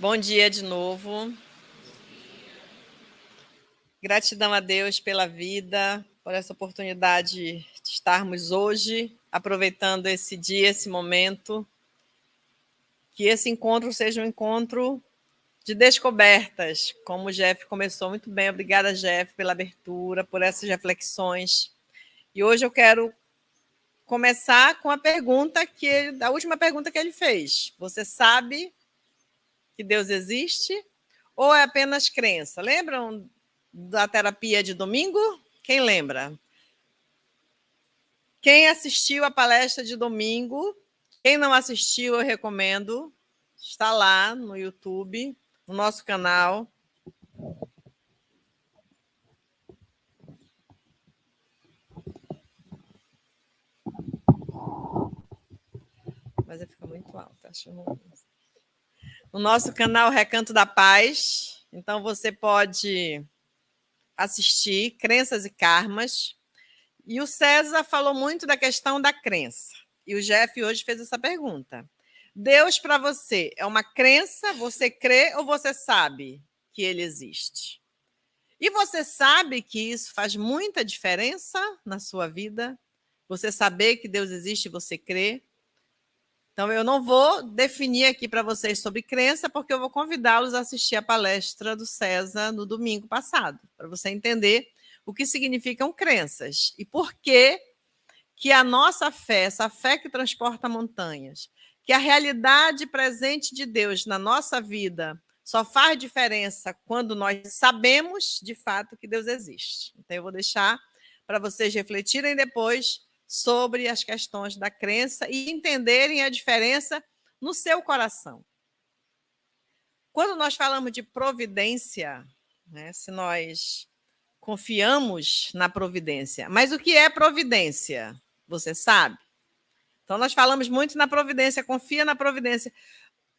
Bom dia de novo. Gratidão a Deus pela vida, por essa oportunidade de estarmos hoje aproveitando esse dia, esse momento. Que esse encontro seja um encontro de descobertas, como o Jeff começou muito bem. Obrigada, Jeff, pela abertura, por essas reflexões. E hoje eu quero começar com a última pergunta que ele fez. Você sabe que Deus existe ou é apenas crença? Lembram da terapia de domingo? Quem lembra? Quem assistiu a palestra de domingo? Quem não assistiu, eu recomendo. Está lá no YouTube, no nosso canal. Mas fica muito alto, acho. No nosso canal Recanto da Paz. Então você pode assistir Crenças e Karmas. E o César falou muito da questão da crença. E o Jeff hoje fez essa pergunta. Deus para você é uma crença? Você crê ou você sabe que ele existe? E você sabe que isso faz muita diferença na sua vida? Você saber que Deus existe e você crê? Então, eu não vou definir aqui para vocês sobre crença, porque eu vou convidá-los a assistir a palestra do César no domingo passado, para você entender o que significam crenças e por que a nossa fé, essa fé que transporta montanhas, que a realidade presente de Deus na nossa vida só faz diferença quando nós sabemos de fato que Deus existe. Então, eu vou deixar para vocês refletirem depois sobre as questões da crença e entenderem a diferença no seu coração. Quando nós falamos de providência, né, se nós confiamos na providência, mas o que é providência? Você sabe? Então, nós falamos muito na providência, confia na providência.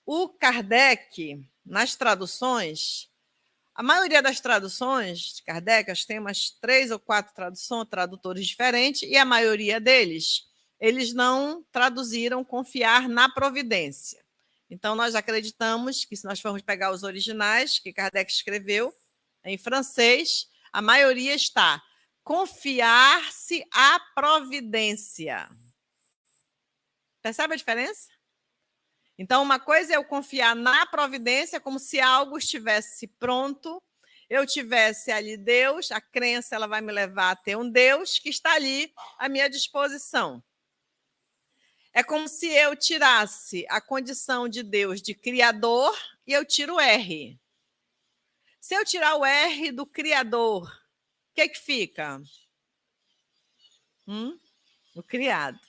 O Kardec, nas traduções, a maioria das traduções de Kardec, acho que tem umas 3 ou 4 tradutores diferentes, e a maioria deles, eles não traduziram confiar na providência. Então, nós acreditamos que, se nós formos pegar os originais que Kardec escreveu em francês, a maioria está confiar-se à providência. Percebe a diferença? Então, uma coisa é eu confiar na providência, como se algo estivesse pronto, eu tivesse ali Deus, a crença ela vai me levar a ter um Deus que está ali à minha disposição. É como se eu tirasse a condição de Deus de criador e eu tiro o R. Se eu tirar o R do criador, o que fica? O criado.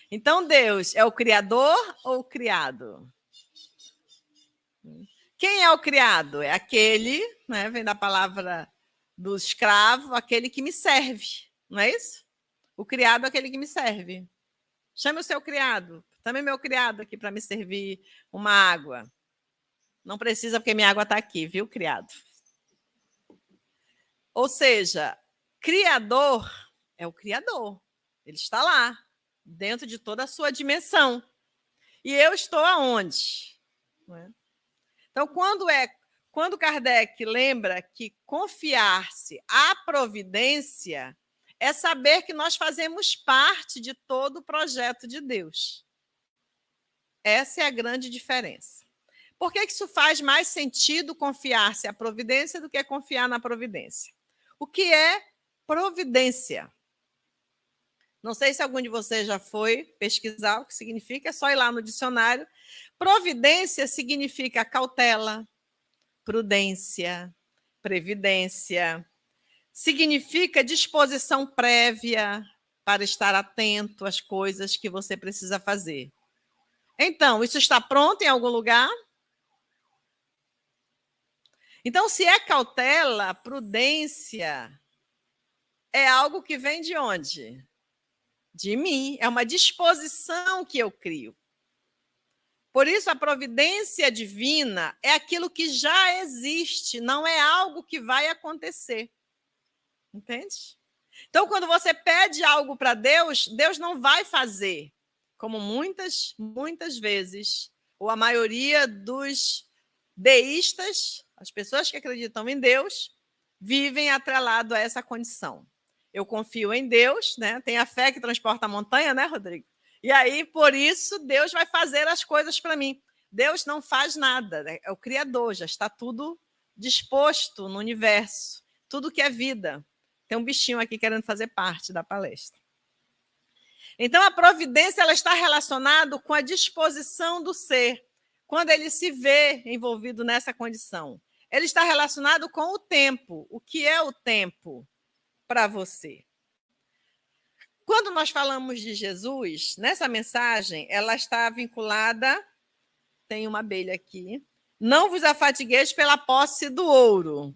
Então, Deus é o criador ou o criado? Quem é o criado? É aquele, né, vem da palavra do escravo, aquele que me serve, não é isso? O criado é aquele que me serve. Chame o seu criado, chame meu criado aqui para me servir uma água. Não precisa, porque minha água está aqui, viu, criado? Ou seja, criador é o criador. Ele está lá, dentro de toda a sua dimensão. E eu estou aonde? Não é? Então, quando Kardec lembra que confiar-se à providência é saber que nós fazemos parte de todo o projeto de Deus. Essa é a grande diferença. Por que isso faz mais sentido confiar-se à providência do que confiar na providência? O que é providência? Não sei se algum de vocês já foi pesquisar o que significa, é só ir lá no dicionário. Providência significa cautela, prudência, previdência. Significa disposição prévia para estar atento às coisas que você precisa fazer. Então, isso está pronto em algum lugar? Então, se é cautela, prudência, é algo que vem de onde? De mim. É uma disposição que eu crio. Por isso, a providência divina é aquilo que já existe, não é algo que vai acontecer. Entende? Então, quando você pede algo para Deus, Deus não vai fazer, como muitas vezes, ou a maioria dos deístas, as pessoas que acreditam em Deus, vivem atrelado a essa condição. Eu confio em Deus, né? Tem a fé que transporta a montanha, né, Rodrigo? E aí, por isso, Deus vai fazer as coisas para mim. Deus não faz nada, né? É o Criador, já está tudo disposto no universo, tudo que é vida. Tem um bichinho aqui querendo fazer parte da palestra. Então, a providência ela está relacionada com a disposição do ser, quando ele se vê envolvido nessa condição. Ele está relacionado com o tempo. O que é o tempo para você? Quando nós falamos de Jesus, nessa mensagem, ela está vinculada, tem uma abelha aqui, não vos afatigueis pela posse do ouro.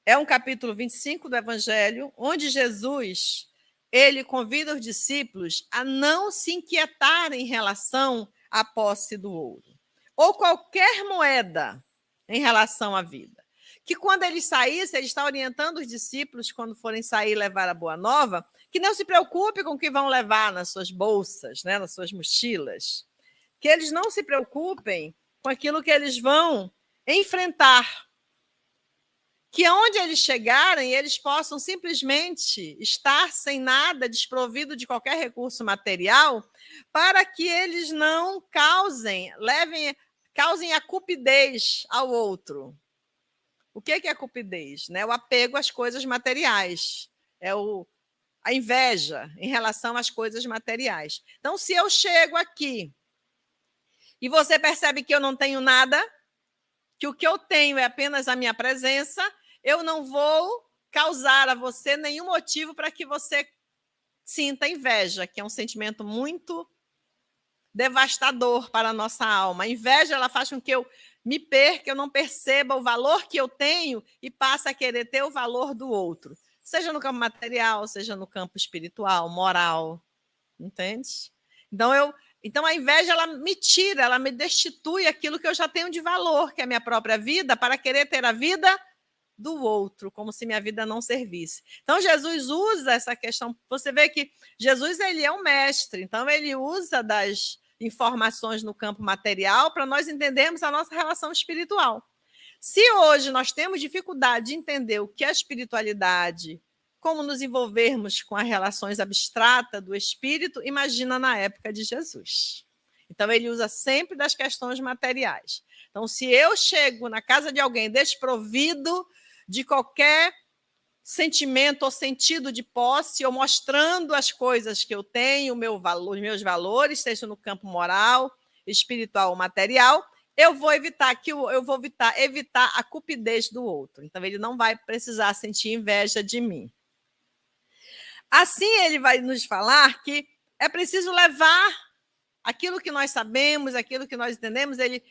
É um capítulo 25 do Evangelho, onde Jesus ele convida os discípulos a não se inquietarem em relação à posse do ouro, ou qualquer moeda em relação à vida. Que quando ele saísse, ele está orientando os discípulos, quando forem sair e levar a boa nova, que não se preocupe com o que vão levar nas suas bolsas, né, nas suas mochilas. Que eles não se preocupem com aquilo que eles vão enfrentar. Que onde eles chegarem, eles possam simplesmente estar sem nada, desprovido de qualquer recurso material, para que eles não causem a cupidez ao outro. O que é a cupidez? Né? O apego às coisas materiais. É a inveja em relação às coisas materiais. Então, se eu chego aqui e você percebe que eu não tenho nada, que o que eu tenho é apenas a minha presença, eu não vou causar a você nenhum motivo para que você sinta inveja, que é um sentimento muito devastador para a nossa alma. A inveja ela faz com que eu me perca, eu não perceba o valor que eu tenho e passe a querer ter o valor do outro, seja no campo material, seja no campo espiritual, moral, entende? Então a inveja ela me tira, ela me destitui aquilo que eu já tenho de valor, que é a minha própria vida, para querer ter a vida do outro, como se minha vida não servisse. Então Jesus usa essa questão, você vê que Jesus ele é um mestre, então ele usa das informações no campo material para nós entendermos a nossa relação espiritual. Se hoje nós temos dificuldade de entender o que é espiritualidade, como nos envolvermos com as relações abstratas do espírito, imagina na época de Jesus. Então ele usa sempre das questões materiais. Então se eu chego na casa de alguém desprovido de qualquer sentimento ou sentido de posse, ou mostrando as coisas que eu tenho, os meus valores, seja no campo moral, espiritual ou material, eu vou evitar a cupidez do outro. Então, ele não vai precisar sentir inveja de mim. Assim, ele vai nos falar que é preciso levar aquilo que nós sabemos, aquilo que nós entendemos, ele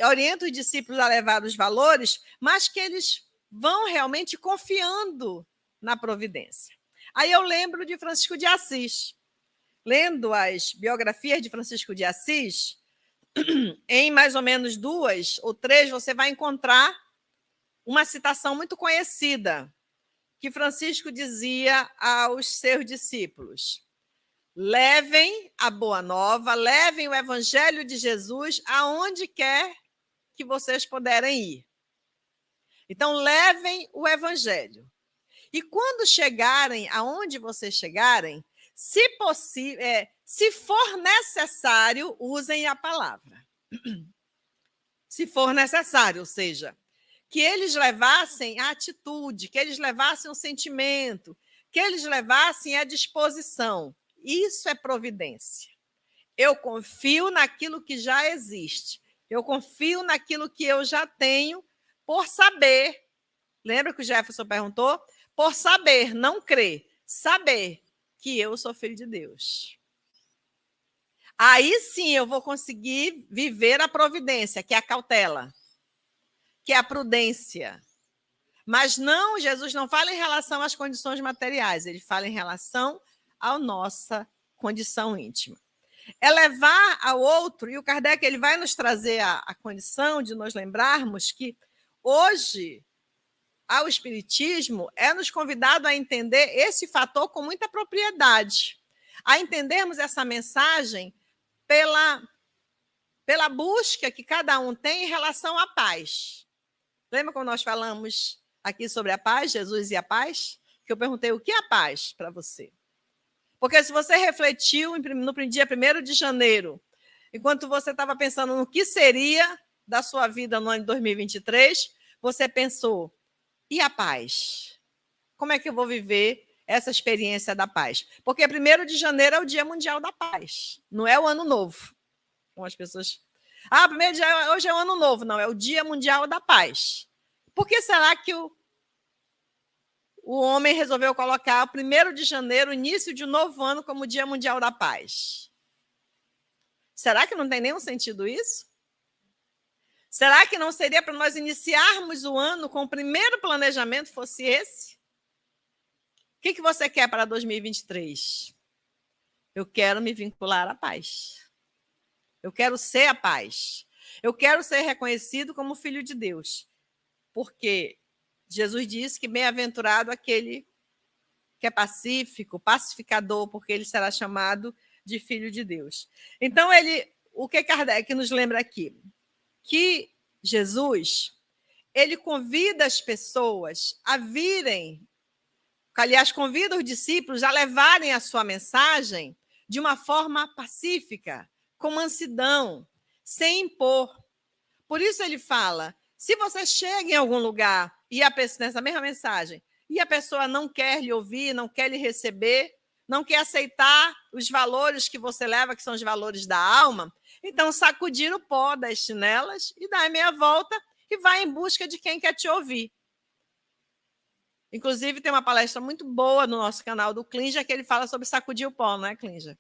orienta os discípulos a levar os valores, mas que eles vão realmente confiando na providência. Aí eu lembro de Francisco de Assis. Lendo as biografias de Francisco de Assis, em mais ou menos 2 ou 3, você vai encontrar uma citação muito conhecida, que Francisco dizia aos seus discípulos: levem a boa nova, levem o evangelho de Jesus aonde quer que vocês puderem ir. Então, levem o evangelho. E quando chegarem aonde vocês chegarem, se for necessário, usem a palavra. Se for necessário, ou seja, que eles levassem a atitude, que eles levassem o sentimento, que eles levassem a disposição. Isso é providência. Eu confio naquilo que já existe. Eu confio naquilo que eu já tenho por saber. Lembra que o Jefferson perguntou? Por saber, não crer. Saber que eu sou filho de Deus. Aí sim eu vou conseguir viver a providência, que é a cautela, que é a prudência. Mas não, Jesus não fala em relação às condições materiais, ele fala em relação à nossa condição íntima. É levar ao outro, e o Kardec ele vai nos trazer a condição de nós lembrarmos que hoje ao Espiritismo é nos convidado a entender esse fator com muita propriedade, a entendermos essa mensagem pela busca que cada um tem em relação à paz. Lembra quando nós falamos aqui sobre a paz, Jesus e a paz? Que eu perguntei o que é a paz para você. Porque se você refletiu no dia 1º de janeiro, enquanto você estava pensando no que seria da sua vida no ano de 2023, você pensou, e a paz? Como é que eu vou viver essa experiência da paz? Porque 1º de janeiro é o Dia Mundial da Paz, não é o Ano Novo. Com as pessoas... 1º de janeiro, hoje é o Ano Novo. Não, é o Dia Mundial da Paz. Por que será que o homem resolveu colocar o 1º de janeiro, início de um novo ano, como Dia Mundial da Paz? Será que não tem nenhum sentido isso? Será que não seria para nós iniciarmos o ano com o primeiro planejamento fosse esse? O que você quer para 2023? Eu quero me vincular à paz. Eu quero ser a paz. Eu quero ser reconhecido como filho de Deus. Porque Jesus disse que bem-aventurado aquele que é pacífico, pacificador, porque ele será chamado de filho de Deus. Então, o que Kardec nos lembra aqui? Que Jesus, ele convida as pessoas a virem, aliás, convida os discípulos a levarem a sua mensagem de uma forma pacífica, com mansidão, sem impor. Por isso ele fala, se você chega em algum lugar e nessa mesma mensagem, e a pessoa não quer lhe ouvir, não quer lhe receber, não quer aceitar os valores que você leva, que são os valores da alma, então sacudir o pó das chinelas e dar meia volta e vai em busca de quem quer te ouvir. Inclusive, tem uma palestra muito boa no nosso canal do Clinja, que ele fala sobre sacudir o pó, não é, Clinja?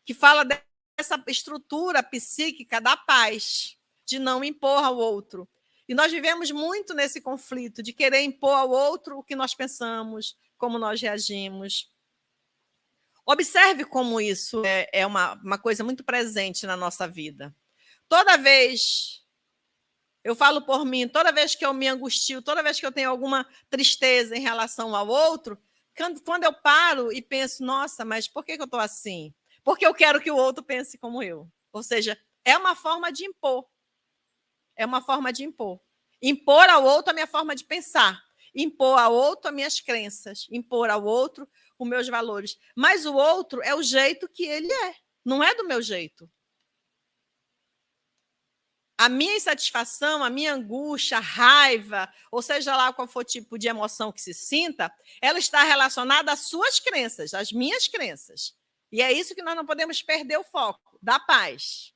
Que fala dessa estrutura psíquica da paz, de não impor ao outro. E nós vivemos muito nesse conflito de querer impor ao outro o que nós pensamos, como nós reagimos. Observe como isso é uma coisa muito presente na nossa vida. Toda vez, eu falo por mim, toda vez que eu me angustio, toda vez que eu tenho alguma tristeza em relação ao outro, quando eu paro e penso, nossa, mas por que eu estou assim? Porque eu quero que o outro pense como eu. Ou seja, é uma forma de impor. É uma forma de impor. Impor ao outro a minha forma de pensar. Impor ao outro as minhas crenças. Impor ao outro os meus valores. Mas o outro é o jeito que ele é. Não é do meu jeito. A minha insatisfação, a minha angústia, a raiva, ou seja lá qual for o tipo de emoção que se sinta, ela está relacionada às suas crenças, às minhas crenças. E é isso que nós não podemos perder o foco, da paz.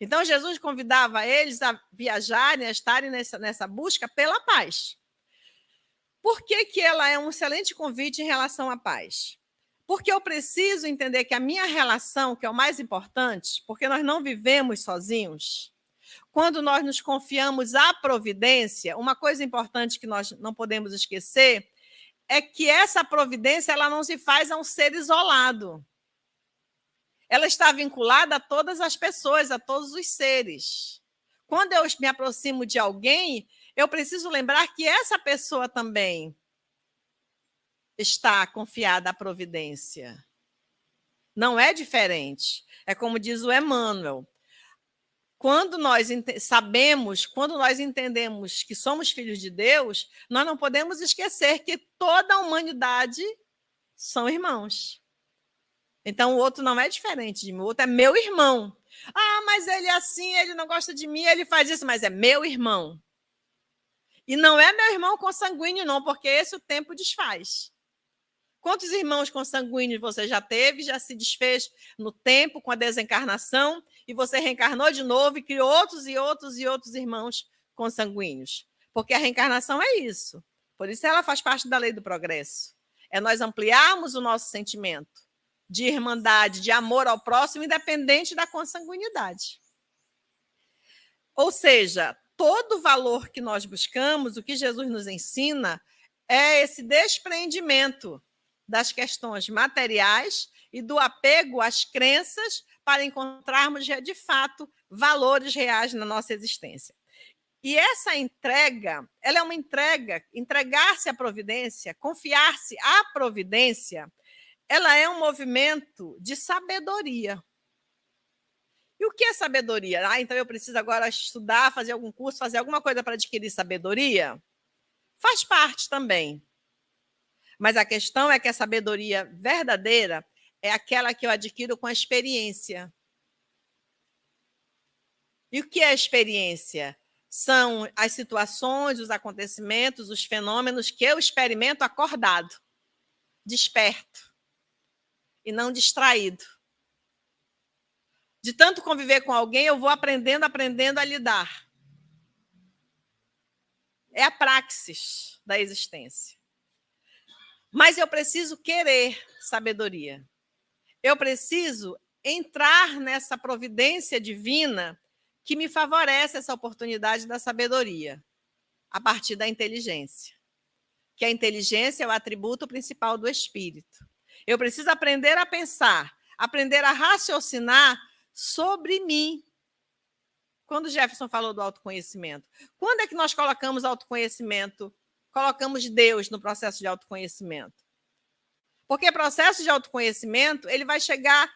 Então, Jesus convidava eles a viajarem, a estarem nessa busca pela paz. Por que ela é um excelente convite em relação à paz? Porque eu preciso entender que a minha relação, que é o mais importante, porque nós não vivemos sozinhos, quando nós nos confiamos à providência, uma coisa importante que nós não podemos esquecer é que essa providência ela não se faz a um ser isolado. Ela está vinculada a todas as pessoas, a todos os seres. Quando eu me aproximo de alguém, eu preciso lembrar que essa pessoa também está confiada à providência. Não é diferente. É como diz o Emmanuel. Quando nós sabemos, quando nós entendemos que somos filhos de Deus, nós não podemos esquecer que toda a humanidade são irmãos. Então, o outro não é diferente de mim, o outro é meu irmão. Ah, mas ele é assim, ele não gosta de mim, ele faz isso, mas é meu irmão. E não é meu irmão consanguíneo, não, porque esse o tempo desfaz. Quantos irmãos consanguíneos você já teve, já se desfez no tempo, com a desencarnação, e você reencarnou de novo e criou outros e outros e outros irmãos consanguíneos? Porque a reencarnação é isso. Por isso ela faz parte da lei do progresso. É nós ampliarmos o nosso sentimento de irmandade, de amor ao próximo, independente da consanguinidade. Ou seja, todo valor que nós buscamos, o que Jesus nos ensina, é esse despreendimento das questões materiais e do apego às crenças para encontrarmos, de fato, valores reais na nossa existência. E essa entrega, ela é uma entrega, entregar-se à providência, confiar-se à providência, ela é um movimento de sabedoria. E o que é sabedoria? Então eu preciso agora estudar, fazer algum curso, fazer alguma coisa para adquirir sabedoria? Faz parte também. Mas a questão é que a sabedoria verdadeira é aquela que eu adquiro com a experiência. E o que é experiência? São as situações, os acontecimentos, os fenômenos que eu experimento acordado, desperto, e não distraído. De tanto conviver com alguém, eu vou aprendendo a lidar. É a praxis da existência. Mas eu preciso querer sabedoria. Eu preciso entrar nessa providência divina que me favorece essa oportunidade da sabedoria, a partir da inteligência. Que a inteligência é o atributo principal do espírito. Eu preciso aprender a pensar, aprender a raciocinar sobre mim. Quando o Jefferson falou do autoconhecimento, quando é que nós colocamos autoconhecimento, colocamos Deus no processo de autoconhecimento? Porque o processo de autoconhecimento, ele vai chegar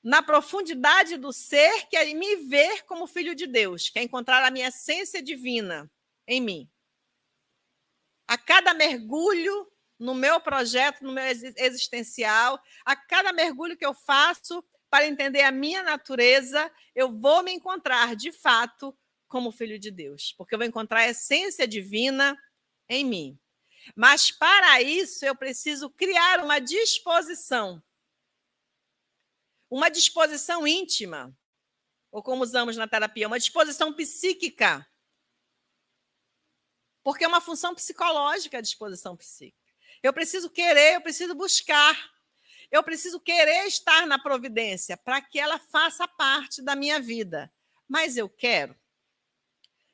na profundidade do ser, que é me ver como filho de Deus, que é encontrar a minha essência divina em mim. A cada mergulho no meu projeto, no meu existencial, a cada mergulho que eu faço para entender a minha natureza, eu vou me encontrar, de fato, como filho de Deus, porque eu vou encontrar a essência divina em mim. Mas, para isso, eu preciso criar uma disposição íntima, ou como usamos na terapia, uma disposição psíquica, porque é uma função psicológica a disposição psíquica. Eu preciso querer, eu preciso buscar, eu preciso querer estar na providência para que ela faça parte da minha vida. Mas eu quero.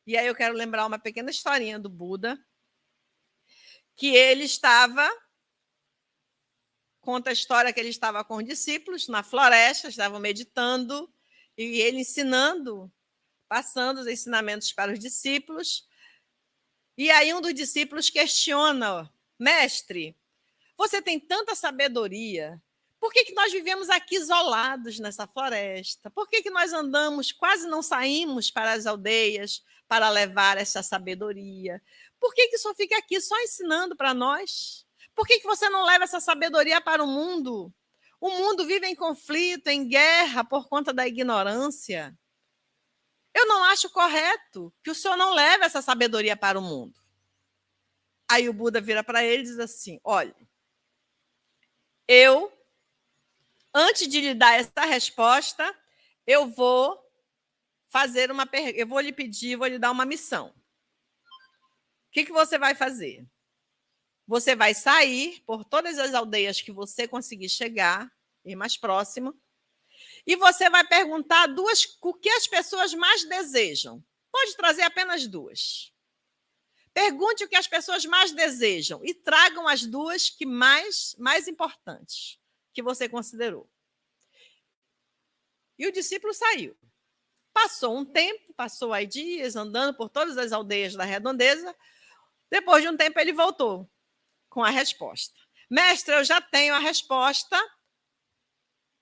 E aí eu quero lembrar uma pequena historinha do Buda, que ele estava... Conta a história que ele estava com os discípulos na floresta, estavam meditando, e ele ensinando, passando os ensinamentos para os discípulos. E aí um dos discípulos questiona: mestre, você tem tanta sabedoria, por que nós vivemos aqui isolados nessa floresta? Por que nós andamos, quase não saímos para as aldeias para levar essa sabedoria? Por que só fica aqui só ensinando para nós? Por que você não leva essa sabedoria para o mundo? O mundo vive em conflito, em guerra, por conta da ignorância. Eu não acho correto que o senhor não leve essa sabedoria para o mundo. Aí o Buda vira para ele e diz assim: olha, antes de lhe dar essa resposta, eu vou fazer uma pergunta, eu vou lhe pedir, vou lhe dar uma missão. O que você vai fazer? Você vai sair por todas as aldeias que você conseguir chegar, ir mais próximo, e você vai perguntar o que as pessoas mais desejam. Pode trazer apenas 2. Pergunte o que as pessoas mais desejam e tragam as 2 que mais importantes que você considerou. E o discípulo saiu. Passou um tempo, passou aí dias andando por todas as aldeias da redondeza. Depois de um tempo ele voltou com a resposta. Mestre, eu já tenho a resposta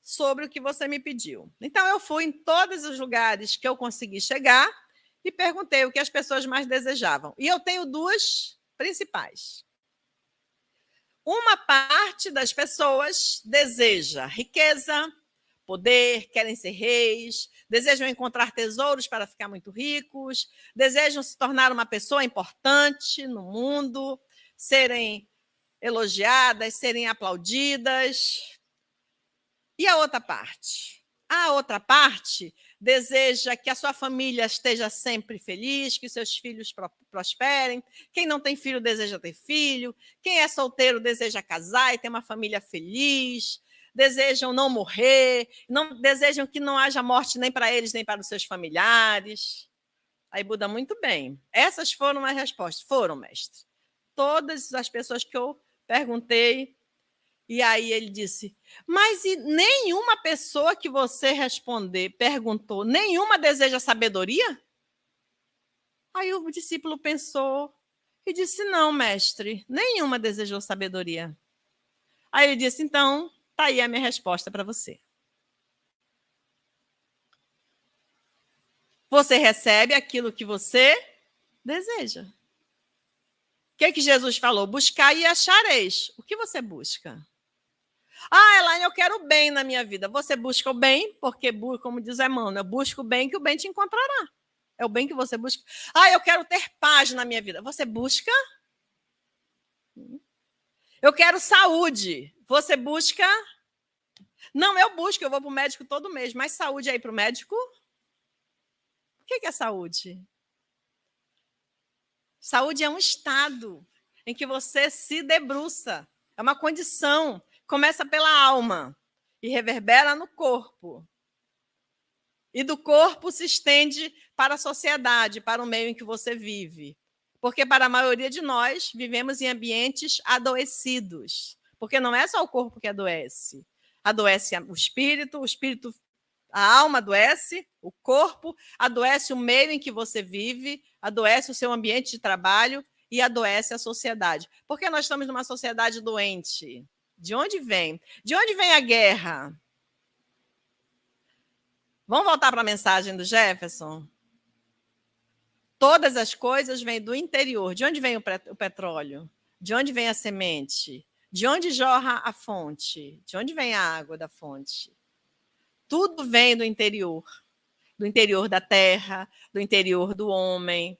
sobre o que você me pediu. Então, eu fui em todos os lugares que eu consegui chegar e perguntei o que as pessoas mais desejavam. E eu tenho 2 principais. Uma parte das pessoas deseja riqueza, poder, querem ser reis, desejam encontrar tesouros para ficar muito ricos, desejam se tornar uma pessoa importante no mundo, serem elogiadas, serem aplaudidas. E a outra parte? A outra parte deseja que a sua família esteja sempre feliz, que seus filhos prosperem. Quem não tem filho deseja ter filho. Quem é solteiro deseja casar e ter uma família feliz. Desejam não morrer, não desejam que não haja morte nem para eles, nem para os seus familiares. Aí Buda, muito bem. Essas foram as respostas. Foram, mestre. Todas as pessoas que eu perguntei. E aí ele disse, mas e nenhuma pessoa que você perguntou, nenhuma deseja sabedoria? Aí o discípulo pensou e disse, não, mestre, nenhuma desejou sabedoria. Aí ele disse, então, tá aí a minha resposta para você. Você recebe aquilo que você deseja. O que Jesus falou? Buscar e achareis. O que você busca? Ah, Elaine, eu quero o bem na minha vida. Você busca o bem, porque, como diz Emmanuel, busca o bem que o bem te encontrará. É o bem que você busca. Ah, eu quero ter paz na minha vida. Você busca? Eu quero saúde. Você busca? Não, eu busco, eu vou para o médico todo mês. Mas saúde aí para o médico? O que é saúde? Saúde é um estado em que você se debruça. É uma condição. Começa pela alma e reverbera no corpo. E do corpo se estende para a sociedade, para o meio em que você vive. Porque para a maioria de nós, vivemos em ambientes adoecidos. Porque não é só o corpo que adoece. Adoece o espírito, a alma adoece, o corpo adoece o meio em que você vive, adoece o seu ambiente de trabalho e adoece a sociedade. Porque nós estamos numa sociedade doente. De onde vem? De onde vem a guerra? Vamos voltar para a mensagem do Jefferson? Todas as coisas vêm do interior. De onde vem o petróleo? De onde vem a semente? De onde jorra a fonte? De onde vem a água da fonte? Tudo vem do interior da terra, do interior do homem.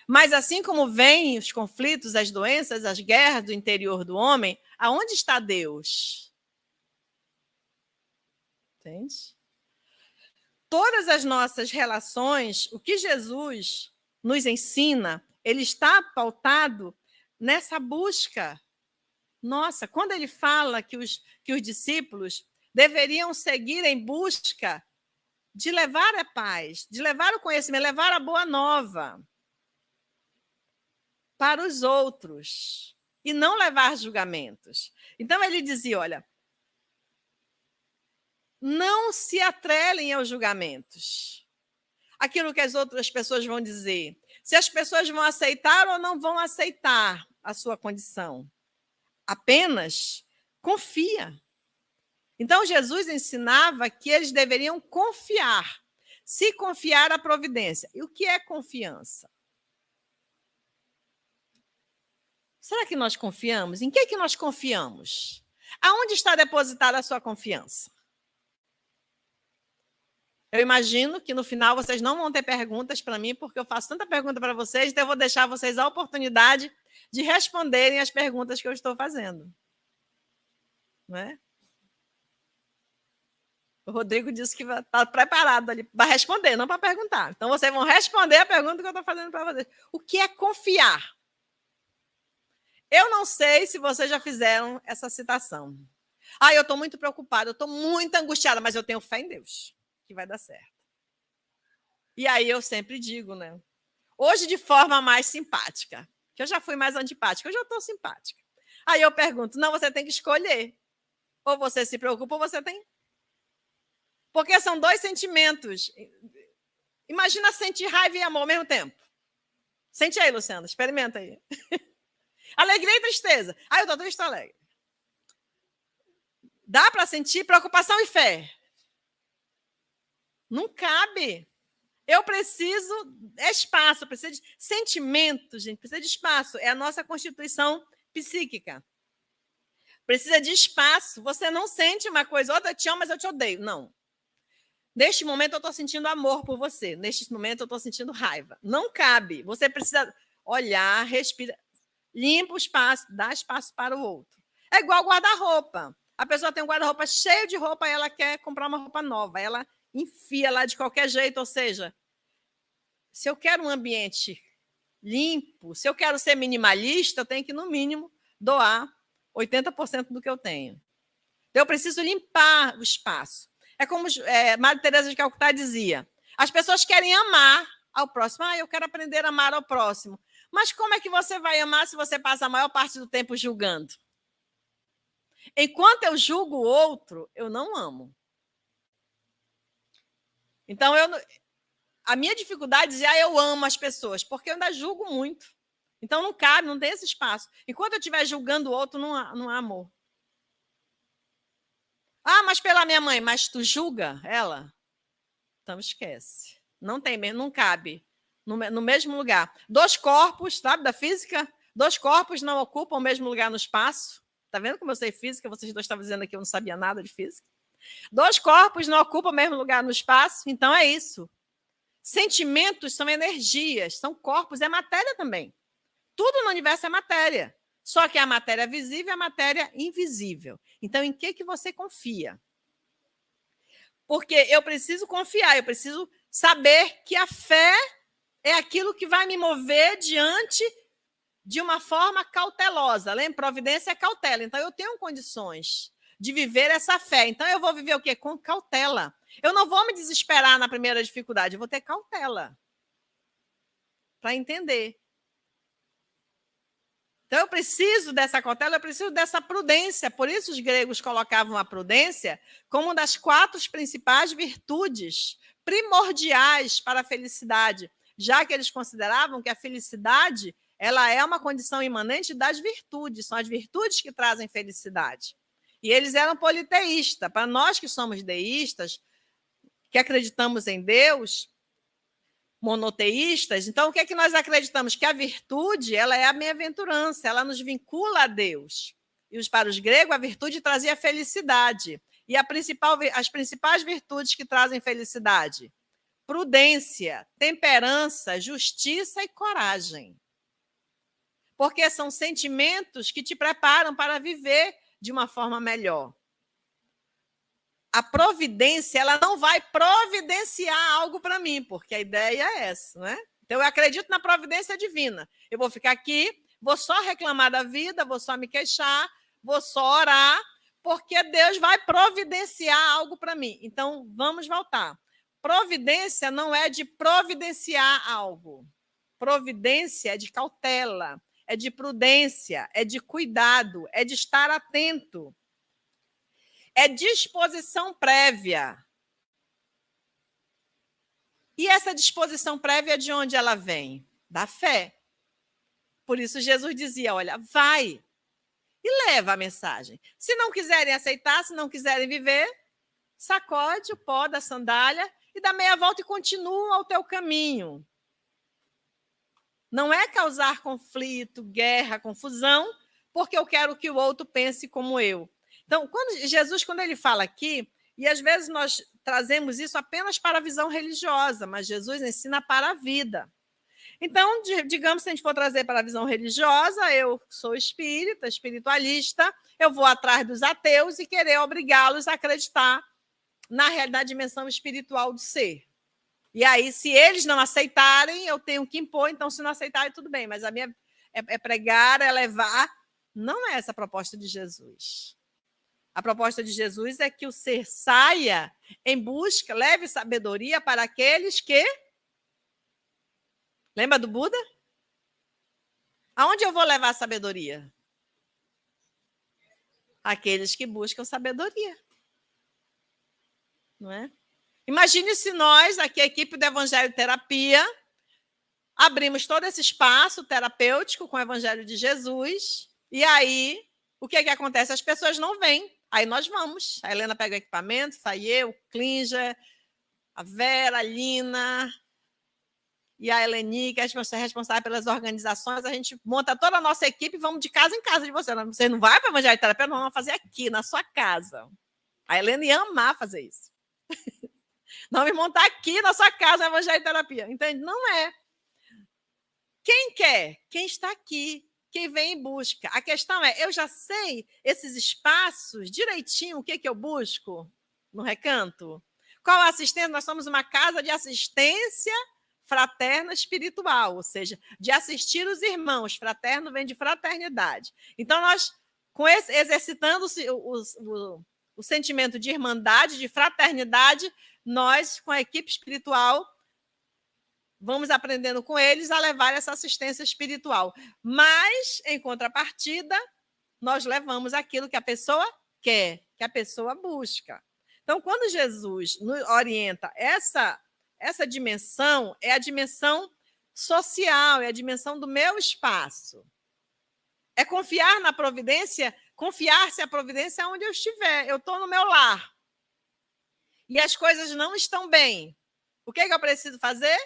Mas assim como vêm os conflitos, as doenças, as guerras do interior do homem, aonde está Deus? Entende? Todas as nossas relações, o que Jesus nos ensina, ele está pautado nessa busca. Nossa, quando ele fala que os discípulos deveriam seguir em busca de levar a paz, de levar o conhecimento, levar a boa nova para os outros e não levar julgamentos. Então ele dizia, olha, não se atrelem aos julgamentos. Aquilo que as outras pessoas vão dizer. Se as pessoas vão aceitar ou não vão aceitar a sua condição. Apenas confia. Então, Jesus ensinava que eles deveriam confiar. Se confiar à providência. E o que é confiança? Será que nós confiamos? Em que nós confiamos? Aonde está depositada a sua confiança? Eu imagino que no final vocês não vão ter perguntas para mim, porque eu faço tanta pergunta para vocês, então eu vou deixar vocês a oportunidade de responderem as perguntas que eu estou fazendo. Não é? O Rodrigo disse que está preparado ali para responder, não para perguntar. Então vocês vão responder a pergunta que eu estou fazendo para vocês. O que é confiar? Eu não sei se vocês já fizeram essa citação. Ah, eu estou muito preocupada, eu estou muito angustiada, mas eu tenho fé em Deus que vai dar certo. E aí eu sempre digo, né? Hoje de forma mais simpática, que eu já fui mais antipática, hoje eu estou simpática. Aí eu pergunto, não, você tem que escolher. Ou você se preocupa ou você tem. Porque são dois sentimentos. Imagina sentir raiva e amor ao mesmo tempo. Sente aí, Luciana, experimenta aí. Alegria e tristeza. Ah, eu estou triste, estou alegre. Dá para sentir preocupação e fé? Não cabe. Eu preciso de espaço, preciso de sentimento, gente, precisa de espaço. É a nossa constituição psíquica. Precisa de espaço. Você não sente uma coisa, outra, eu te amo, mas eu te odeio. Não. Neste momento eu estou sentindo amor por você. Neste momento eu estou sentindo raiva. Não cabe. Você precisa olhar, respirar, limpa o espaço, dá espaço para o outro. É igual guarda-roupa. A pessoa tem um guarda-roupa cheio de roupa e ela quer comprar uma roupa nova. Ela enfia lá de qualquer jeito, ou seja, se eu quero um ambiente limpo, se eu quero ser minimalista, eu tenho que, no mínimo, doar 80% do que eu tenho. Eu preciso limpar o espaço. É como Madre Teresa de Calcutá dizia, as pessoas querem amar ao próximo. Ah, eu quero aprender a amar ao próximo. Mas como é que você vai amar se você passa a maior parte do tempo julgando? Enquanto eu julgo o outro, eu não amo. Então, a minha dificuldade é eu amo as pessoas, porque eu ainda julgo muito. Então, não cabe, não tem esse espaço. Enquanto eu estiver julgando o outro, não há amor. Ah, mas pela minha mãe, mas tu julga ela? Então, esquece. Não tem, não cabe no mesmo lugar. 2 corpos, sabe, da física? 2 corpos não ocupam o mesmo lugar no espaço. Tá vendo como eu sei física? Vocês dois estavam dizendo aqui que eu não sabia nada de física. 2 corpos não ocupam o mesmo lugar no espaço. Então é isso. Sentimentos são energias, são corpos, é matéria também. Tudo no universo é matéria. Só que a matéria visível é a matéria invisível. Então, em que você confia? Porque eu preciso confiar, eu preciso saber que a fé é aquilo que vai me mover diante de uma forma cautelosa. Lembra? Providência é cautela. Então, eu tenho condições de viver essa fé. Então, eu vou viver o quê? Com cautela. Eu não vou me desesperar na primeira dificuldade, eu vou ter cautela para entender. Então, eu preciso dessa cautela, eu preciso dessa prudência. Por isso, os gregos colocavam a prudência como uma das 4 principais virtudes primordiais para a felicidade, já que eles consideravam que a felicidade ela é uma condição imanente das virtudes, são as virtudes que trazem felicidade. E eles eram politeístas. Para nós que somos deístas, que acreditamos em Deus, monoteístas, então o que é que nós acreditamos? Que a virtude ela é a bem-aventurança, ela nos vincula a Deus. E para os gregos, a virtude trazia felicidade. E as principais virtudes que trazem felicidade? Prudência, temperança, justiça e coragem. Porque são sentimentos que te preparam para viver de uma forma melhor. A providência, ela não vai providenciar algo para mim, porque a ideia é essa, né? Então, eu acredito na providência divina. Eu vou ficar aqui, vou só reclamar da vida, vou só me queixar, vou só orar, porque Deus vai providenciar algo para mim. Então, vamos voltar. Providência não é de providenciar algo. Providência é de cautela, é de prudência, é de cuidado, é de estar atento. É disposição prévia. E essa disposição prévia, de onde ela vem? Da fé. Por isso, Jesus dizia, olha, vai e leva a mensagem. Se não quiserem aceitar, se não quiserem viver, sacode o pó da sandália e dá meia volta e continua ao teu caminho. Não é causar conflito, guerra, confusão, porque eu quero que o outro pense como eu. Então, quando ele fala aqui, e às vezes nós trazemos isso apenas para a visão religiosa, mas Jesus ensina para a vida. Então, digamos, se a gente for trazer para a visão religiosa, eu sou espírita, espiritualista, eu vou atrás dos ateus e querer obrigá-los a acreditar na realidade, dimensão espiritual do ser. E aí, se eles não aceitarem, eu tenho que impor, então, se não aceitarem, tudo bem, mas a minha é pregar, é levar. Não é essa a proposta de Jesus. A proposta de Jesus é que o ser saia em busca, leve sabedoria para aqueles que... Lembra do Buda? Aonde eu vou levar a sabedoria? Aqueles que buscam sabedoria. Não é? Imagine se nós, aqui a equipe do Evangelho Terapia, abrimos todo esse espaço terapêutico com o Evangelho de Jesus, e aí, o que é que acontece? As pessoas não vêm. Aí nós vamos. A Helena pega o equipamento, sai eu, o Klinger, a Vera, a Lina e a Eleni, que é responsável pelas organizações. A gente monta toda a nossa equipe e vamos de casa em casa de você. Você não vai para o Evangelho Terapia? Não, vamos fazer aqui, na sua casa. A Helena ia amar fazer isso. Não me montar aqui na sua casa o Evangelho Terapia. Entende? Não é. Quem quer? Quem está aqui. Quem vem em busca. A questão é, eu já sei esses espaços direitinho, o que eu busco no recanto? Qual a assistência? Nós somos uma casa de assistência fraterna espiritual, ou seja, de assistir os irmãos. Fraterno vem de fraternidade. Então, nós, exercitando o sentimento de irmandade, de fraternidade, nós, com a equipe espiritual, vamos aprendendo com eles a levar essa assistência espiritual. Mas, em contrapartida, nós levamos aquilo que a pessoa quer, que a pessoa busca. Então, quando Jesus nos orienta essa dimensão, é a dimensão social, é a dimensão do meu espaço. É confiar na providência, confiar-se a providência onde eu estiver. Eu estou no meu lar. E as coisas não estão bem. O que eu preciso fazer?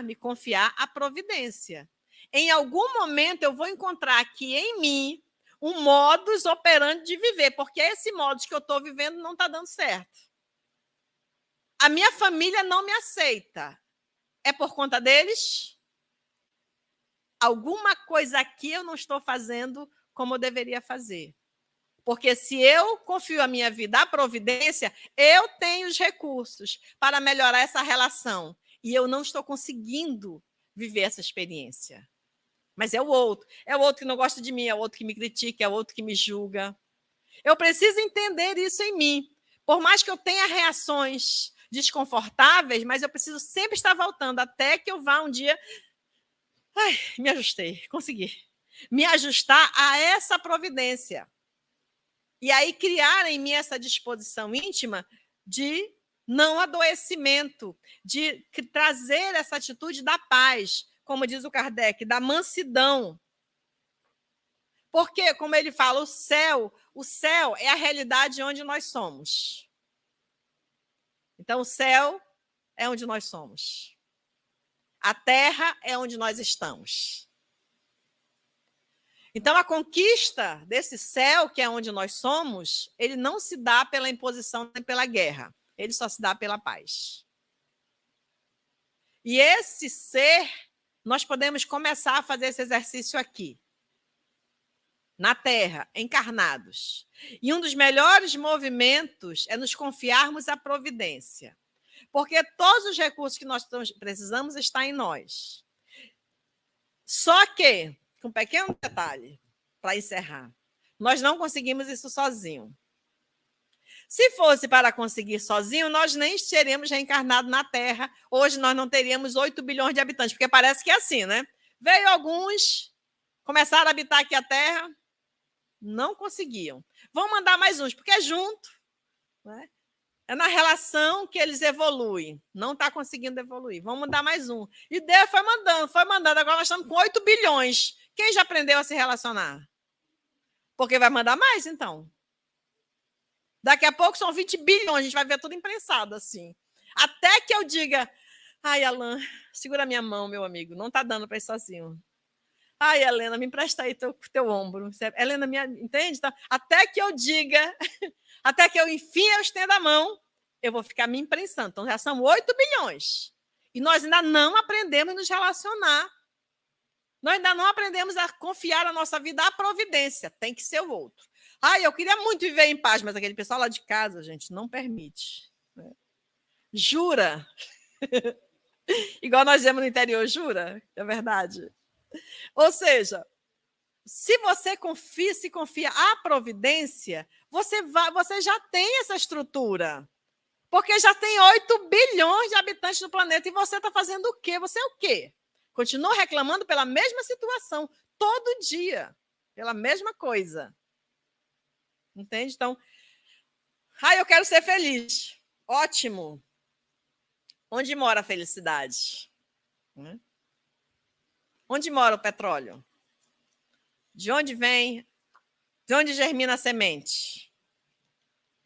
Me confiar à providência. Em algum momento eu vou encontrar aqui em mim um modus operandi de viver, porque esse modus que eu estou vivendo não está dando certo. A minha família não me aceita. É por conta deles? Alguma coisa aqui eu não estou fazendo como eu deveria fazer. Porque se eu confio a minha vida à providência, eu tenho os recursos para melhorar essa relação. E eu não estou conseguindo viver essa experiência. Mas é o outro que não gosta de mim, é o outro que me critica, é o outro que me julga. Eu preciso entender isso em mim. Por mais que eu tenha reações desconfortáveis, mas eu preciso sempre estar voltando, até que eu vá um dia... Ai, me ajustei, consegui. Me ajustar a essa providência. E aí criar em mim essa disposição íntima de não adoecimento, de trazer essa atitude da paz, como diz o Kardec, da mansidão. Porque, como ele fala, o céu é a realidade onde nós somos. Então, o céu é onde nós somos. A terra é onde nós estamos. Então, a conquista desse céu, que é onde nós somos, ele não se dá pela imposição nem pela guerra. Ele só se dá pela paz. E esse ser, nós podemos começar a fazer esse exercício aqui, na Terra, encarnados. E um dos melhores movimentos é nos confiarmos à providência. Porque todos os recursos que nós precisamos estão em nós. Só que, com um pequeno detalhe, para encerrar, nós não conseguimos isso sozinho. Se fosse para conseguir sozinho, nós nem teríamos reencarnado na Terra. Hoje nós não teríamos 8 bilhões de habitantes, porque parece que é assim, né? Veio alguns, começaram a habitar aqui a Terra, não conseguiam. Vão mandar mais uns, porque é junto, né? É na relação que eles evoluem. Não está conseguindo evoluir. Vamos mandar mais um. E Deus foi mandando. Agora nós estamos com 8 bilhões. Quem já aprendeu a se relacionar? Porque vai mandar mais, então. Daqui a pouco são 20 bilhões. A gente vai ver tudo imprensado assim. Até que eu diga, ai, Alan, segura minha mão, meu amigo. Não está dando para ir sozinho. Ai, Helena, me empresta aí teu ombro. Helena, entende? Então, até que eu diga... Até que eu, enfim, eu estenda a mão, eu vou ficar me imprensando. Então, já são 8 bilhões. E nós ainda não aprendemos a nos relacionar. Nós ainda não aprendemos a confiar a nossa vida à providência. Tem que ser o outro. Ai, eu queria muito viver em paz, mas aquele pessoal lá de casa, gente, não permite. Jura? Igual nós vemos no interior, jura? É verdade. Ou seja... Se você se confia à providência, você já tem essa estrutura. Porque já tem 8 bilhões de habitantes no planeta e você está fazendo o quê? Você é o quê? Continua reclamando pela mesma situação, todo dia, pela mesma coisa. Entende? Então, eu quero ser feliz. Ótimo. Onde mora a felicidade? Onde mora o petróleo? De onde vem? De onde germina a semente?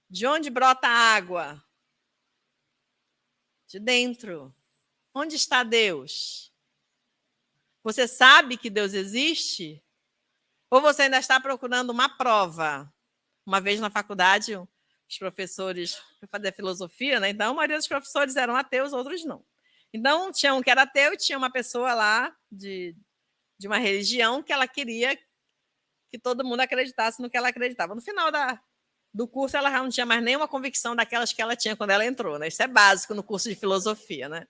De onde brota a água? De dentro. Onde está Deus? Você sabe que Deus existe? Ou você ainda está procurando uma prova? Uma vez na faculdade, os professores, para fazer filosofia, né? Então, a maioria dos professores eram ateus, outros não. Então, tinha um que era ateu e tinha uma pessoa lá de uma religião que ela queria que todo mundo acreditasse no que ela acreditava. No final do curso, ela já não tinha mais nenhuma convicção daquelas que ela tinha quando ela entrou, né? Isso é básico no curso de filosofia, né?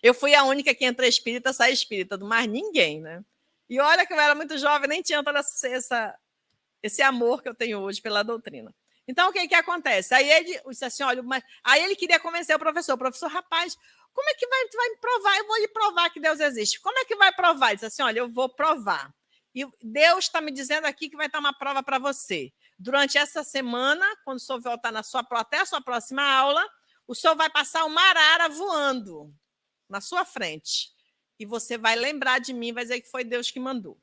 Eu fui a única que entrou espírita, saí espírita, do mais ninguém, né? E olha que eu era muito jovem, nem tinha todo esse amor que eu tenho hoje pela doutrina. Então, o que acontece? Aí ele disse assim, olha, aí ele queria convencer o professor, rapaz, como é que tu vai me provar? Eu vou lhe provar que Deus existe. Como é que vai provar? Ele disse assim, olha, eu vou provar. E Deus está me dizendo aqui que vai estar uma prova para você. Durante essa semana, quando o senhor voltar até a sua próxima aula, o senhor vai passar uma arara voando na sua frente. E você vai lembrar de mim, vai dizer que foi Deus que mandou.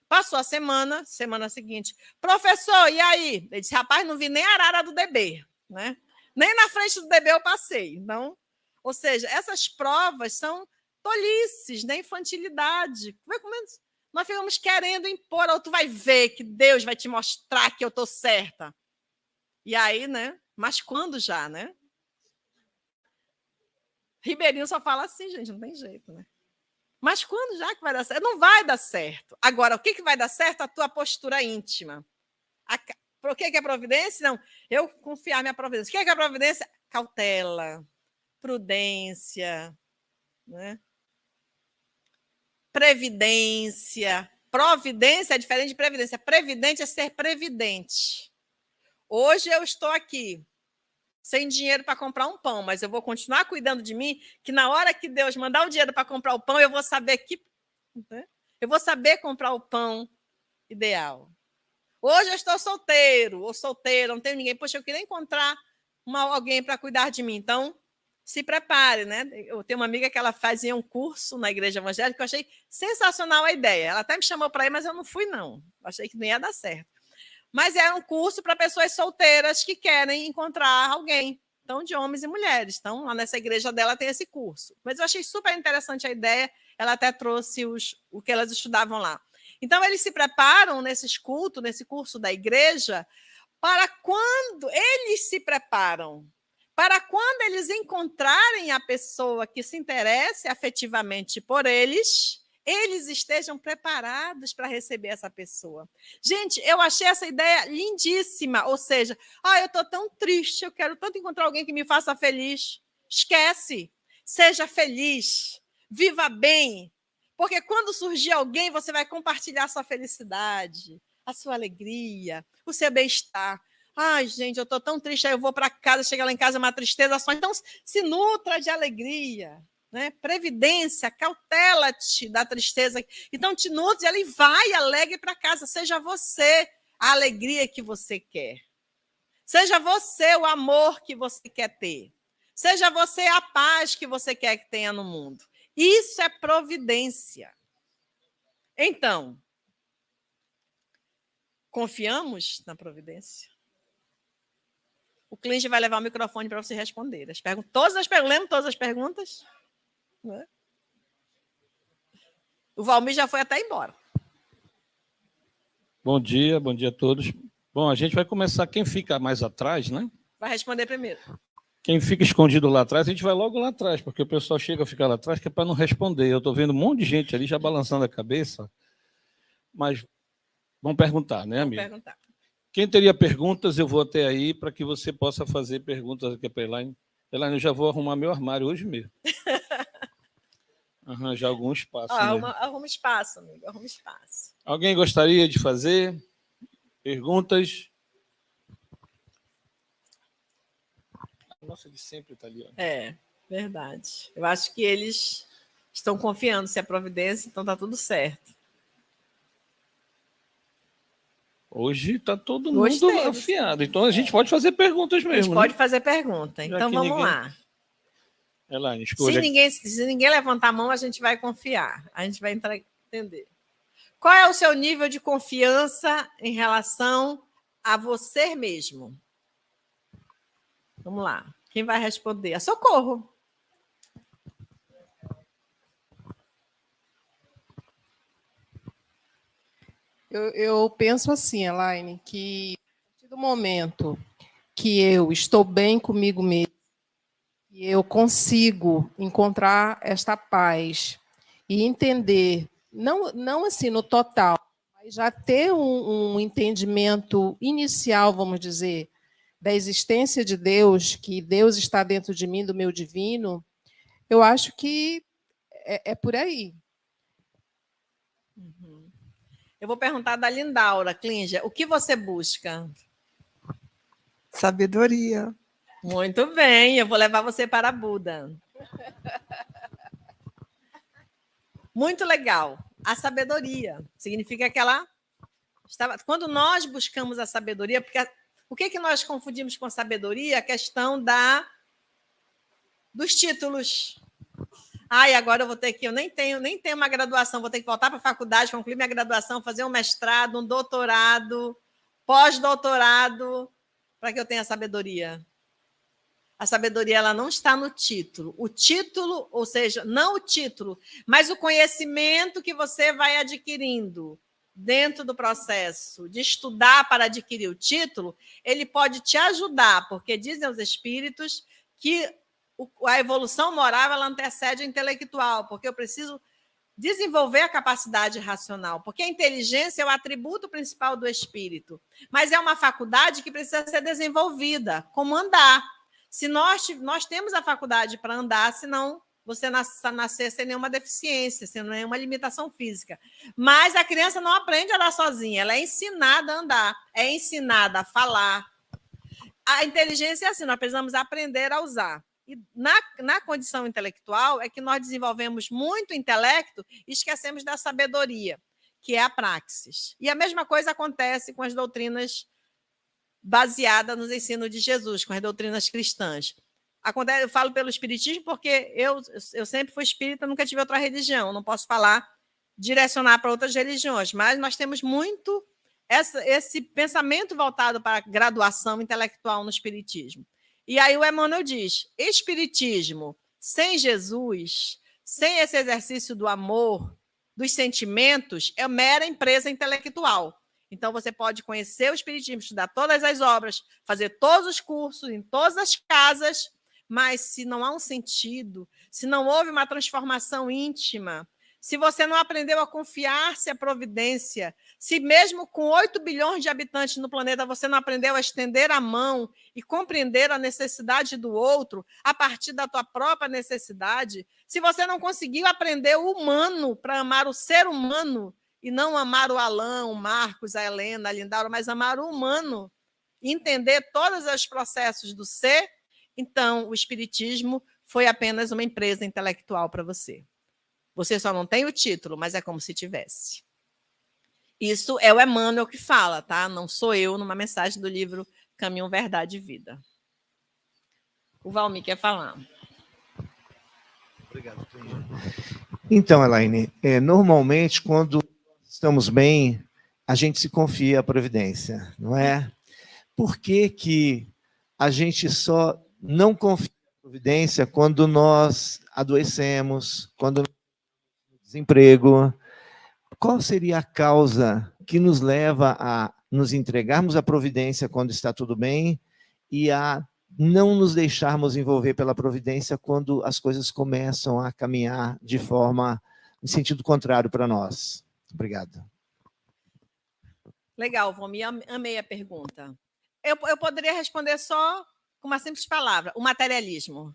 Passou a semana seguinte. Professor, e aí? Ele disse, rapaz, não vi nem a arara do bebê, né? Nem na frente do DB eu passei. Então, ou seja, essas provas são tolices, né? Infantilidade. Nós ficamos querendo impor, ou tu vai ver que Deus vai te mostrar que eu estou certa. E aí, né? Mas quando já, né? Ribeirinho só fala assim, gente, não tem jeito, né? Mas quando já que vai dar certo? Não vai dar certo. Agora, o que vai dar certo? A tua postura íntima. O que é providência? Não, eu confiar minha providência. O que é a providência? Cautela, prudência, né? Previdência. Providência é diferente de previdência. Previdente é ser previdente. Hoje eu estou aqui sem dinheiro para comprar um pão, mas eu vou continuar cuidando de mim, que na hora que Deus mandar o dinheiro para comprar o pão, eu vou saber que, né? Eu vou saber comprar o pão ideal. Hoje eu estou solteiro ou solteira, não tenho ninguém. Poxa, eu queria encontrar alguém para cuidar de mim. Então, se prepare, né? Eu tenho uma amiga que ela fazia um curso na igreja evangélica, que eu achei sensacional a ideia. Ela até me chamou para ir, mas eu não fui, não. Achei que não ia dar certo. Mas é um curso para pessoas solteiras que querem encontrar alguém. Então, de homens e mulheres. Então, lá nessa igreja dela tem esse curso. Mas eu achei super interessante a ideia. Ela até trouxe o que elas estudavam lá. Então, eles se preparam nesse curso da igreja, para quando eles se preparam, para quando eles encontrarem a pessoa que se interesse afetivamente por eles, eles estejam preparados para receber essa pessoa. Gente, eu achei essa ideia lindíssima. Ou seja, eu estou tão triste, eu quero tanto encontrar alguém que me faça feliz. Esquece. Seja feliz. Viva bem. Porque quando surgir alguém, você vai compartilhar a sua felicidade, a sua alegria, o seu bem-estar. Ai, gente, eu estou tão triste, aí eu vou para casa, chega lá em casa, é uma tristeza só. Então, se nutra de alegria, né? Previdência, cautela-te da tristeza. Então, te nutre e vai alegre para casa. Seja você a alegria que você quer. Seja você o amor que você quer ter. Seja você a paz que você quer que tenha no mundo. Isso é providência. Então, confiamos na providência? O cliente vai levar o microfone para você responder. Lembra todas as perguntas? O Valmir já foi até embora. Bom dia a todos. Bom, a gente vai começar. Quem fica mais atrás, né? Vai responder primeiro. Quem fica escondido lá atrás, a gente vai logo lá atrás, porque o pessoal chega a ficar lá atrás, que é para não responder. Eu estou vendo um monte de gente ali já balançando a cabeça. Mas vamos perguntar, né, amigo? Vamos perguntar. Quem teria perguntas, eu vou até aí para que você possa fazer perguntas aqui para a Elaine. Elaine, eu já vou arrumar meu armário hoje mesmo. Arranjar algum espaço. Arruma espaço, amigo. Arruma espaço. Alguém gostaria de fazer perguntas? Nossa, de sempre está ali. Ó. É, verdade. Eu acho que eles estão confiando se é providência, então está tudo certo. Hoje está todo mundo afiado. Então a gente pode fazer perguntas mesmo. A gente pode fazer pergunta. Então vamos lá. Elaine, escolha. Se ninguém levantar a mão, a gente vai confiar. A gente vai entender. Qual é o seu nível de confiança em relação a você mesmo? Vamos lá. Quem vai responder? A Socorro. Eu penso assim, Elaine, que a partir do momento que eu estou bem comigo mesmo, que eu consigo encontrar esta paz e entender, não assim no total, mas já ter um entendimento inicial, vamos dizer, da existência de Deus, que Deus está dentro de mim, do meu divino, eu acho que é por aí. Uhum. Eu vou perguntar da Lindaura, Clíngia, o que você busca? Sabedoria. Muito bem, eu vou levar você para Buda. Muito legal. A sabedoria significa que ela estava. Quando nós buscamos a sabedoria, porque o que nós confundimos com sabedoria? A questão dos títulos. Agora eu vou ter que. Eu nem tenho uma graduação, vou ter que voltar para a faculdade, concluir minha graduação, fazer um mestrado, um doutorado, pós-doutorado, para que eu tenha sabedoria. A sabedoria ela não está no título. O título, ou seja, não o título, mas o conhecimento que você vai adquirindo dentro do processo de estudar para adquirir o título, ele pode te ajudar, porque dizem os espíritos que a evolução moral ela antecede a intelectual, porque eu preciso desenvolver a capacidade racional, porque a inteligência é o atributo principal do espírito, mas é uma faculdade que precisa ser desenvolvida, como andar. Se nós temos a faculdade para andar, senão você nascer sem nenhuma deficiência, sem nenhuma limitação física. Mas a criança não aprende a andar sozinha, ela é ensinada a andar, é ensinada a falar. A inteligência é assim, nós precisamos aprender a usar. E na condição intelectual é que nós desenvolvemos muito intelecto e esquecemos da sabedoria, que é a praxis. E a mesma coisa acontece com as doutrinas baseadas nos ensinos de Jesus, com as doutrinas cristãs. Eu falo pelo espiritismo porque eu sempre fui espírita, nunca tive outra religião, não posso direcionar para outras religiões, mas nós temos muito esse pensamento voltado para a graduação intelectual no espiritismo. E aí o Emmanuel diz, espiritismo sem Jesus, sem esse exercício do amor, dos sentimentos, é mera empresa intelectual. Então, você pode conhecer o espiritismo, estudar todas as obras, fazer todos os cursos, em todas as casas, mas se não há um sentido, se não houve uma transformação íntima, se você não aprendeu a confiar-se à providência, se mesmo com 8 bilhões de habitantes no planeta você não aprendeu a estender a mão e compreender a necessidade do outro a partir da tua própria necessidade, se você não conseguiu aprender o humano para amar o ser humano e não amar o Alain, o Marcos, a Helena, a Lindaura, mas amar o humano, entender todos os processos do ser, então o espiritismo foi apenas uma empresa intelectual para você. Você só não tem o título, mas é como se tivesse. Isso é o Emmanuel que fala, tá? Não sou eu, numa mensagem do livro Caminho, Verdade e Vida. O Valmir quer falar. Obrigado. Então, Elaine, normalmente, quando estamos bem, a gente se confia à providência, não é? Por que a gente só não confia à providência quando nós adoecemos, quando desemprego? Qual seria a causa que nos leva a nos entregarmos à providência quando está tudo bem e a não nos deixarmos envolver pela providência quando as coisas começam a caminhar de forma, em sentido contrário para nós? Obrigado. Legal, Valmir, amei a pergunta. Eu poderia responder só com uma simples palavra, o materialismo.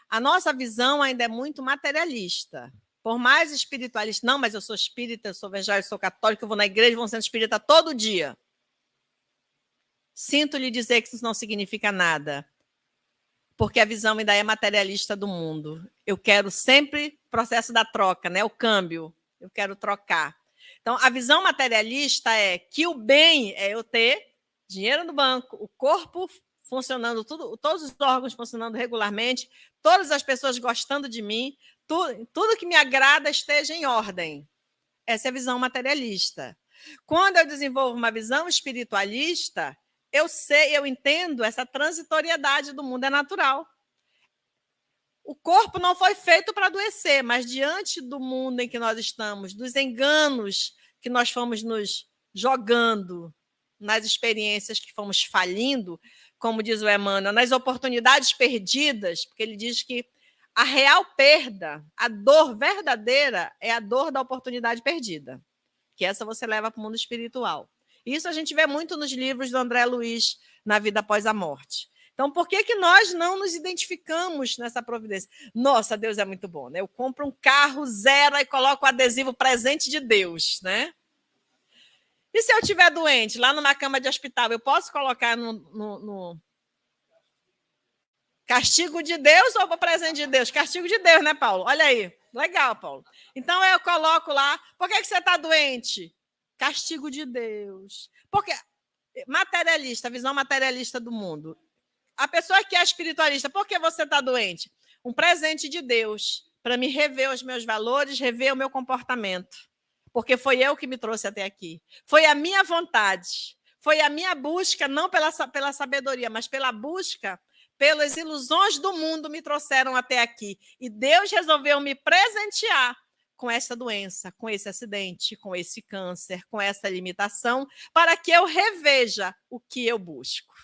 A nossa visão ainda é muito materialista. Por mais espiritualista, não, mas eu sou espírita, eu sou evangélico, eu sou católico, eu vou na igreja, vou sendo espírita todo dia. Sinto lhe dizer que isso não significa nada, porque a visão ainda é materialista do mundo. Eu quero sempre o processo da troca, né? O câmbio, eu quero trocar. Então, a visão materialista é que o bem é eu ter dinheiro no banco, o corpo funcionando, todos os órgãos funcionando regularmente, todas as pessoas gostando de mim, tudo que me agrada esteja em ordem. Essa é a visão materialista. Quando eu desenvolvo uma visão espiritualista, eu entendo essa transitoriedade do mundo, é natural. O corpo não foi feito para adoecer, mas diante do mundo em que nós estamos, dos enganos que nós fomos nos jogando, nas experiências que fomos falindo, como diz o Emmanuel, nas oportunidades perdidas, porque ele diz que a real perda, a dor verdadeira, é a dor da oportunidade perdida, que essa você leva para o mundo espiritual. Isso a gente vê muito nos livros do André Luiz, Na Vida Após a Morte. Então, por que nós não nos identificamos nessa providência? Nossa, Deus é muito bom, né? Eu compro um carro zero e coloco o adesivo presente de Deus, né? E se eu estiver doente, lá numa cama de hospital, eu posso colocar no castigo de Deus ou presente de Deus? Castigo de Deus, né, Paulo? Olha aí. Legal, Paulo. Então, eu coloco lá. Por que você está doente? Castigo de Deus. Porque materialista, visão materialista do mundo. A pessoa que é espiritualista, por que você está doente? Um presente de Deus para me rever os meus valores, rever o meu comportamento. Porque foi eu que me trouxe até aqui. Foi a minha vontade. Foi a minha busca, não pela sabedoria, mas pela busca pelas ilusões do mundo, me trouxeram até aqui. E Deus resolveu me presentear com essa doença, com esse acidente, com esse câncer, com essa limitação, para que eu reveja o que eu busco.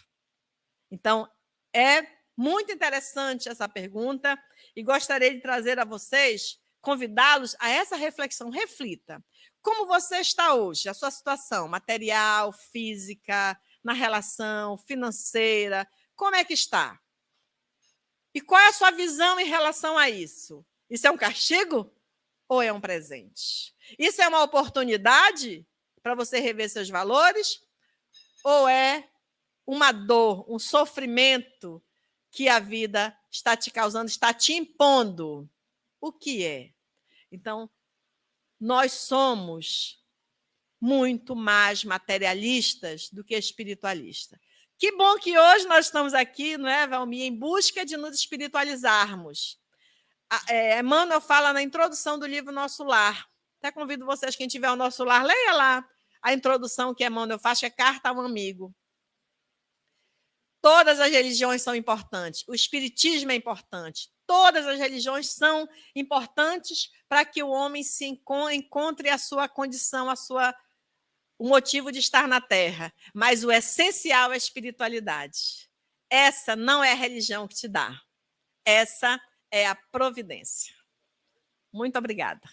Então, é muito interessante essa pergunta e gostaria de trazer a vocês, convidá-los a essa reflexão. Reflita. Como você está hoje? A sua situação material, física, na relação, financeira, como é que está? E qual é a sua visão em relação a isso? Isso é um castigo ou é um presente? Isso é uma oportunidade para você rever seus valores? Ou é uma dor, um sofrimento que a vida está te causando, está te impondo? O que é? Então, nós somos muito mais materialistas do que espiritualistas. Que bom que hoje nós estamos aqui, não é, Valmir, em busca de nos espiritualizarmos. Emmanuel fala na introdução do livro Nosso Lar. Até convido vocês, quem tiver o Nosso Lar, leia lá a introdução que Emmanuel faz, que é Carta a um Amigo. Todas as religiões são importantes. O espiritismo é importante. Todas as religiões são importantes para que o homem se encontre a sua condição, o motivo de estar na Terra. Mas o essencial é a espiritualidade. Essa não é a religião que te dá. Essa é a providência. Muito obrigada.